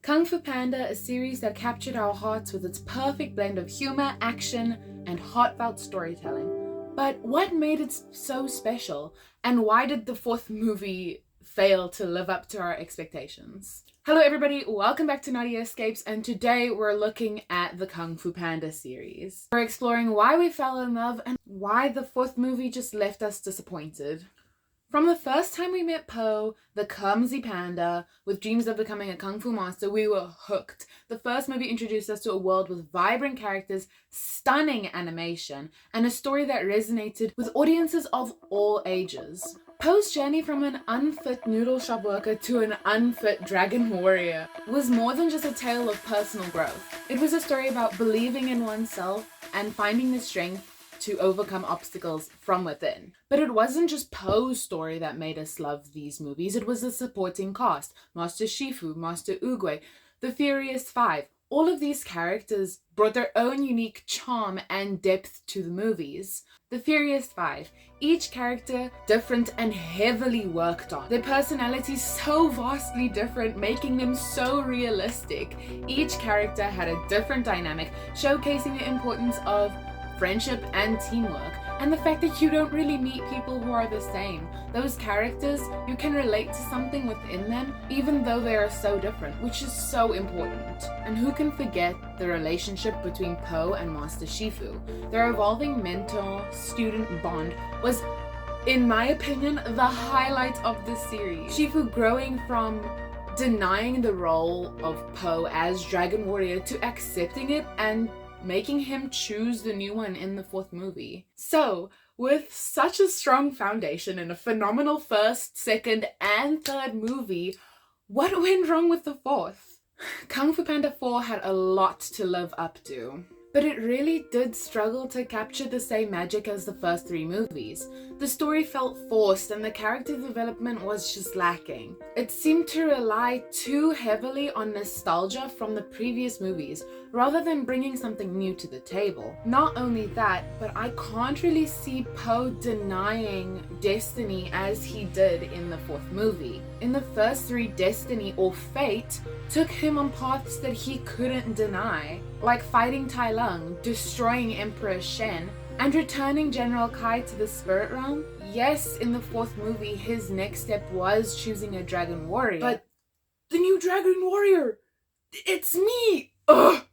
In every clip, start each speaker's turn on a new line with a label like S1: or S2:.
S1: Kung Fu Panda, a series that captured our hearts with its perfect blend of humor, action, and heartfelt storytelling. But what made it so special? And why did the fourth movie fail to live up to our expectations? Hello everybody, welcome back to Naughty Escapes, and today we're looking at the Kung Fu Panda series. We're exploring why we fell in love and why the fourth movie just left us disappointed. From the first time we met Po, the clumsy panda, with dreams of becoming a kung fu master, we were hooked. The first movie introduced us to a world with vibrant characters, stunning animation, and a story that resonated with audiences of all ages. Po's journey from an unfit noodle shop worker to an unfit dragon warrior was more than just a tale of personal growth. It was a story about believing in oneself and finding the strength to overcome obstacles from within. But it wasn't just Po's story that made us love these movies, it was the supporting cast. Master Shifu, Master Oogway, the Furious Five. All of these characters brought their own unique charm and depth to the movies. The Furious Five, each character different and heavily worked on. Their personalities so vastly different, making them so realistic. Each character had a different dynamic, showcasing the importance of friendship and teamwork, and the fact that you don't really meet people who are the same. Those characters, you can relate to something within them, even though they are so different, which is so important. And who can forget the relationship between Po and Master Shifu? Their evolving mentor-student bond was, in my opinion, the highlight of the series. Shifu growing from denying the role of Po as Dragon Warrior to accepting it and making him choose the new one in the fourth movie. So, with such a strong foundation and a phenomenal first, second, and third movie, what went wrong with the fourth? Kung Fu Panda 4 had a lot to live up to, but it really did struggle to capture the same magic as the first three movies. The story felt forced and the character development was just lacking. It seemed to rely too heavily on nostalgia from the previous movies, rather than bringing something new to the table. Not only that, but I can't really see Po denying destiny as he did in the fourth movie. In the first three, destiny or fate took him on paths that he couldn't deny, like fighting Tai Lung, destroying Emperor Shen, and returning General Kai to the spirit realm. Yes, in the fourth movie, his next step was choosing a Dragon Warrior, but the new Dragon Warrior, it's me! Ugh!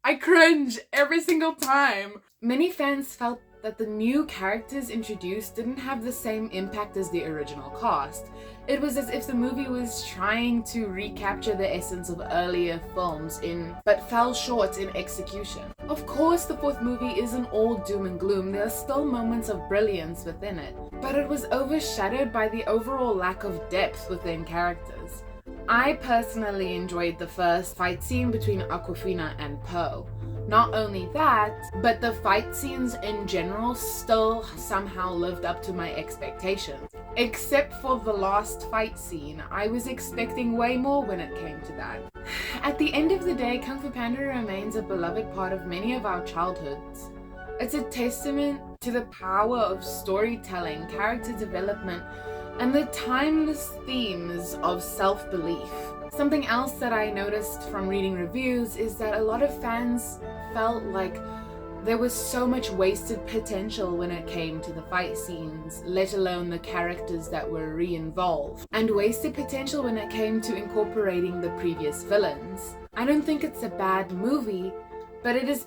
S1: I cringe every single time. Many fans felt that the new characters introduced didn't have the same impact as the original cast. It was as if the movie was trying to recapture the essence of earlier films but fell short in execution. Of course, the fourth movie isn't all doom and gloom. There are still moments of brilliance within it, but it was overshadowed by the overall lack of depth within characters. I personally enjoyed the first fight scene between Awkwafina and Po. Not only that, but the fight scenes in general still somehow lived up to my expectations. Except for the last fight scene, I was expecting way more when it came to that. At the end of the day, Kung Fu Panda remains a beloved part of many of our childhoods. It's a testament to the power of storytelling, character development, and the timeless themes of self-belief. Something else that I noticed from reading reviews is that a lot of fans felt like there was so much wasted potential when it came to the fight scenes, let alone the characters that were re-involved, and wasted potential when it came to incorporating the previous villains. I don't think it's a bad movie, but it is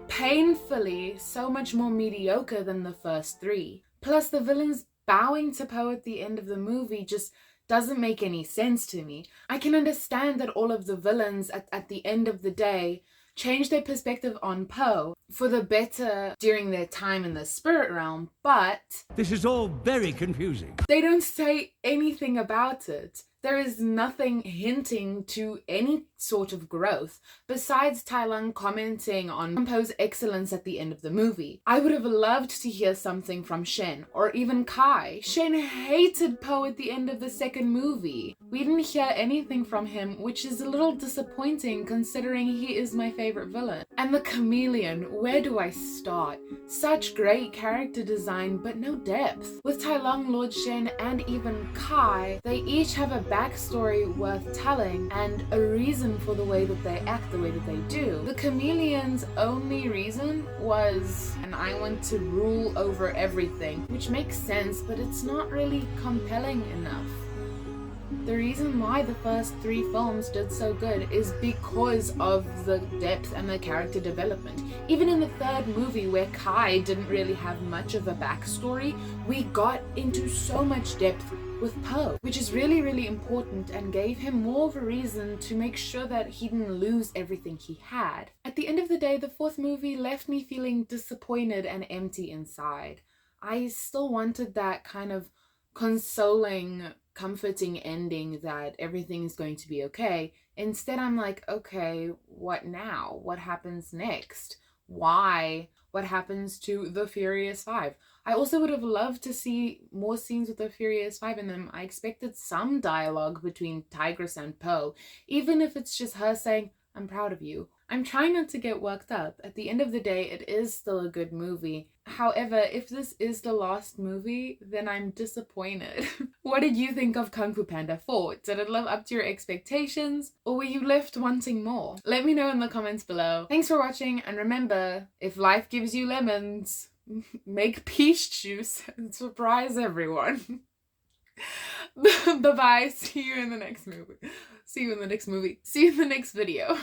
S1: painfully so much more mediocre than the first three. Plus, the villains bowing to Po at the end of the movie just doesn't make any sense to me. I can understand that all of the villains at the end of the day changed their perspective on Po for the better during their time in the spirit realm, but
S2: this is all very confusing.
S1: They don't say anything about it. There is nothing hinting to any sort of growth, besides Tai Lung commenting on Po's excellence at the end of the movie. I would have loved to hear something from Shen, or even Kai. Shen hated Po at the end of the second movie. We didn't hear anything from him, which is a little disappointing considering he is my favorite villain. And the chameleon, where do I start? Such great character design, but no depth. With Tai Lung, Lord Shen, and even Kai, they each have a backstory worth telling and a reason reason for the way that they act the way that they do. The chameleon's only reason was, and I want to rule over everything, which makes sense, but it's not really compelling enough. The reason why the first 3 films did so good is because of the depth and the character development. Even in the 3rd movie, where Kai didn't really have much of a backstory, we got into so much depth with Poe, which is really, really important and gave him more of a reason to make sure that he didn't lose everything he had. At the end of the day, the 4th movie left me feeling disappointed and empty inside. I still wanted that kind of consoling, comforting ending that everything is going to be okay. Instead, I'm like, okay, what now? What happens next? Why? What happens to the Furious Five? I also would have loved to see more scenes with the Furious Five in them. I expected some dialogue between Tigress and Poe, even if it's just her saying, I'm proud of you. I'm trying not to get worked up. At the end of the day, it is still a good movie. However, if this is the last movie, then I'm disappointed. What did you think of Kung Fu Panda 4? Did it live up to your expectations? Or were you left wanting more? Let me know in the comments below. Thanks for watching, and remember, if life gives you lemons, make peach juice and surprise everyone. Bye-bye. See you in the next movie. See you in the next video.